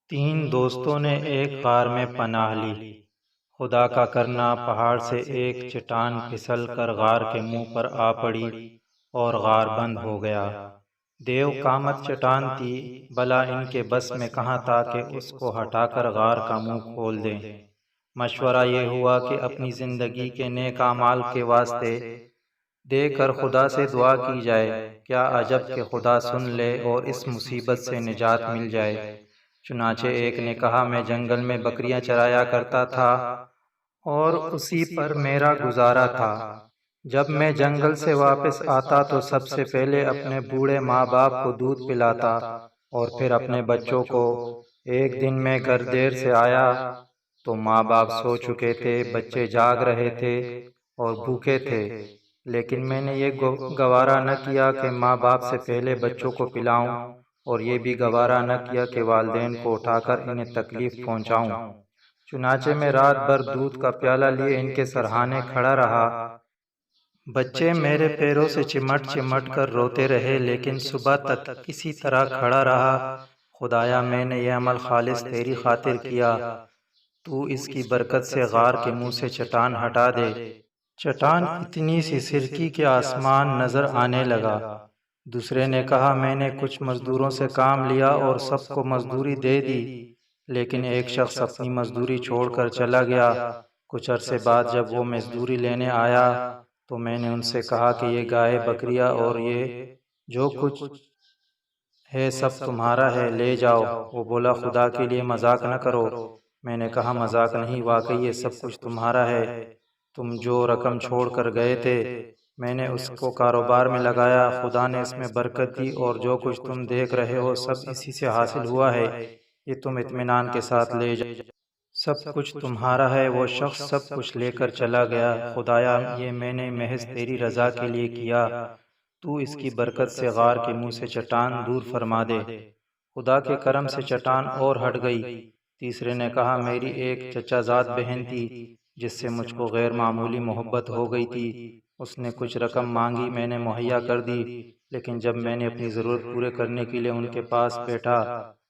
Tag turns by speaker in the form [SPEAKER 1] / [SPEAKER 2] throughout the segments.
[SPEAKER 1] تین دوستوں نے ایک غار میں پناہ لی۔ خدا کا کرنا، پہاڑ سے ایک چٹان پھسل کر غار کے منہ پر آ پڑی اور غار بند ہو گیا۔ دیو کامت چٹان تھی، بھلا ان کے بس میں کہاں تھا کہ اس کو ہٹا کر غار کا منہ کھول دیں۔ مشورہ یہ ہوا کہ اپنی زندگی کے نیک اعمال کے واسطے دے کر خدا سے دعا کی جائے۔ کیا عجب کہ خدا سن لے اور اس مصیبت سے نجات مل جائے۔ چنانچہ ایک نے کہا، میں جنگل میں بکریاں چرایا کرتا تھا اور اسی پر میرا گزارا تھا۔ جب میں جنگل سے واپس آتا تو سب سے پہلے اپنے بوڑھے ماں باپ کو دودھ پلاتا اور پھر اپنے بچوں کو۔ ایک دن میں گھر دیر سے آیا تو ماں باپ سو چکے تھے، بچے جاگ رہے تھے اور بھوکے تھے، لیکن میں نے یہ گوارا نہ کیا کہ ماں باپ سے پہلے بچوں کو پلاؤں، اور یہ بھی گوارا نہ کیا کہ والدین کو اٹھا کر انہیں تکلیف پہنچاؤں۔ چنانچہ میں رات بھر دودھ کا پیالہ لیے ان کے سرہانے کھڑا رہا۔ بچے میرے پیروں سے چمٹ چمٹ کر روتے رہے، لیکن صبح تک اسی طرح کھڑا رہا۔ خدایا، میں نے یہ عمل خالص تیری خاطر کیا، تو اس کی برکت سے غار کے منہ سے چٹان ہٹا دے۔ چٹان اتنی سی سرکی کہ آسمان نظر آنے لگا۔ دوسرے نے کہا، میں نے کچھ مزدوروں سے کام لیا اور سب کو مزدوری دے دی، لیکن ایک شخص اپنی مزدوری چھوڑ کر چلا گیا۔ کچھ عرصے بعد جب وہ مزدوری لینے آیا تو میں نے ان سے کہا کہ یہ گائے بکریاں اور یہ جو کچھ ہے سب تمہارا ہے، لے جاؤ۔ وہ بولا، خدا کے لیے مذاق نہ کرو۔ میں نے کہا، مذاق نہیں، واقعی یہ سب کچھ تمہارا ہے۔ تم جو رقم چھوڑ کر گئے تھے میں نے اس کو کاروبار میں لگایا، خدا نے اس میں برکت دی، اور جو کچھ تم دیکھ رہے ہو سب اسی سے حاصل ہوا ہے۔ یہ تم اطمینان کے ساتھ لے جاؤ، سب کچھ تمہارا ہے۔ وہ شخص سب کچھ لے کر چلا گیا۔ خدایا، یہ میں نے محض تیری رضا کے لیے کیا، تو اس کی برکت سے غار کے منہ سے چٹان دور فرما دے۔ خدا کے کرم سے چٹان اور ہٹ گئی۔ تیسرے نے کہا، میری ایک چچا زاد بہن تھی جس سے مجھ کو غیر معمولی محبت ہو گئی تھی۔ اس نے کچھ رقم مانگی، میں نے مہیا کر دی، لیکن جب میں نے اپنی ضرورت پورے کرنے کے لیے ان کے پاس بیٹھا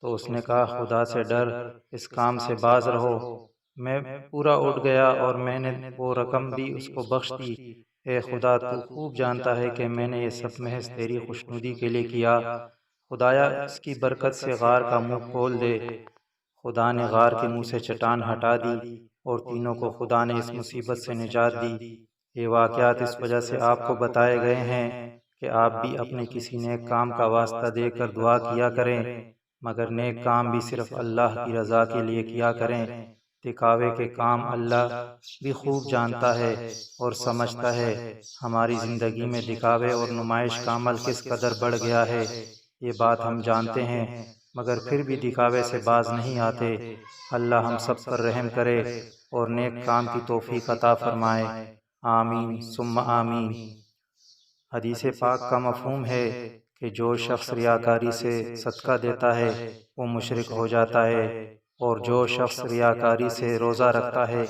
[SPEAKER 1] تو اس نے کہا، خدا سے ڈر، اس کام سے باز رہو۔ میں پورا اٹھ گیا اور میں نے وہ رقم بھی اس کو بخش دی۔ اے خدا، تو خوب جانتا ہے کہ میں نے یہ سب محض تیری خوشنودی کے لیے کیا۔ خدایا، اس کی برکت سے غار کا منہ کھول دے۔ خدا نے غار کے منہ سے چٹان ہٹا دی اور تینوں کو خدا نے اس مصیبت سے نجات دی۔ یہ واقعات اس وجہ سے آپ کو بتائے گئے ہیں کہ آپ بھی اپنے کسی نیک کام کا واسطہ دے کر دعا کیا کریں، مگر نیک کام بھی صرف اللہ کی رضا کے لیے کیا کریں۔ دکھاوے کے کام اللہ بھی خوب جانتا ہے اور سمجھتا ہے۔ ہماری زندگی میں دکھاوے اور نمائش کا عمل کس قدر بڑھ گیا ہے، یہ بات ہم جانتے ہیں، مگر پھر بھی دکھاوے سے باز نہیں آتے۔ اللہ ہم سب پر رحم کرے اور نیک کام کی توفیق عطا فرمائے۔ آمین ثم آمین۔ حدیث پاک کا مفہوم ہے کہ جو شخص ریاکاری سے صدقہ دیتا ہے وہ مشرک ہو جاتا ہے، اور جو شخص ریاکاری سے روزہ رکھتا ہے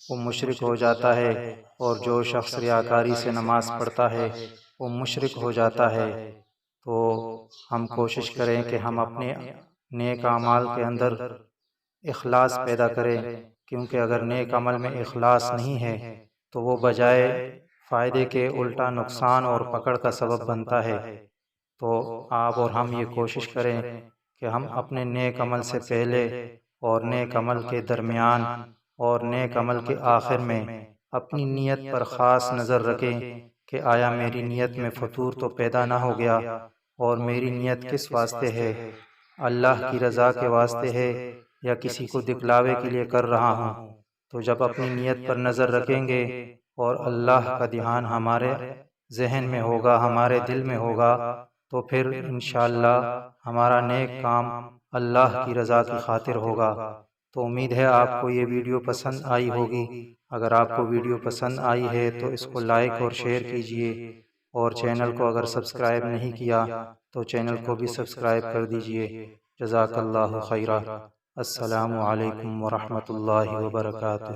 [SPEAKER 1] وہ مشرک ہو جاتا ہے، اور جو شخص ریاکاری سے نماز پڑھتا ہے وہ مشرک ہو جاتا ہے۔ تو ہم کوشش کریں کہ ہم اپنے نیک اعمال کے اندر اخلاص پیدا کریں، کیونکہ اگر نیک عمل میں اخلاص نہیں ہے تو وہ بجائے فائدے کے الٹا نقصان اور پکڑ کا سبب بنتا ہے۔ تو آپ اور ہم یہ کوشش کریں کہ ہم اپنے نیک عمل سے پہلے اور نیک عمل کے درمیان اور نیک عمل کے آخر میں اپنی نیت پر خاص نظر رکھیں کہ آیا میری نیت میں فطور تو پیدا نہ ہو گیا، اور میری نیت کس واسطے ہے، اللہ کی رضا کے واسطے ہے یا کسی کو دکھلاوے کے لیے کر رہا ہوں۔ تو جب اپنی نیت پر نظر رکھیں گے اور اللہ کا دھیان ہمارے ذہن میں ہوگا، ہمارے دل میں ہوگا، تو پھر انشاءاللہ ہمارا نیک کام اللہ کی رضا کی خاطر ہوگا۔ تو امید ہے آپ کو یہ ویڈیو پسند آئی ہوگی۔ اگر آپ کو ویڈیو پسند آئی ہے تو اس کو لائک اور شیئر کیجئے، اور چینل کو اگر سبسکرائب نہیں کیا تو چینل کو بھی سبسکرائب کر دیجئے۔ جزاک اللہ خیرہ۔ السلام علیکم ورحمۃ اللہ وبرکاتہ۔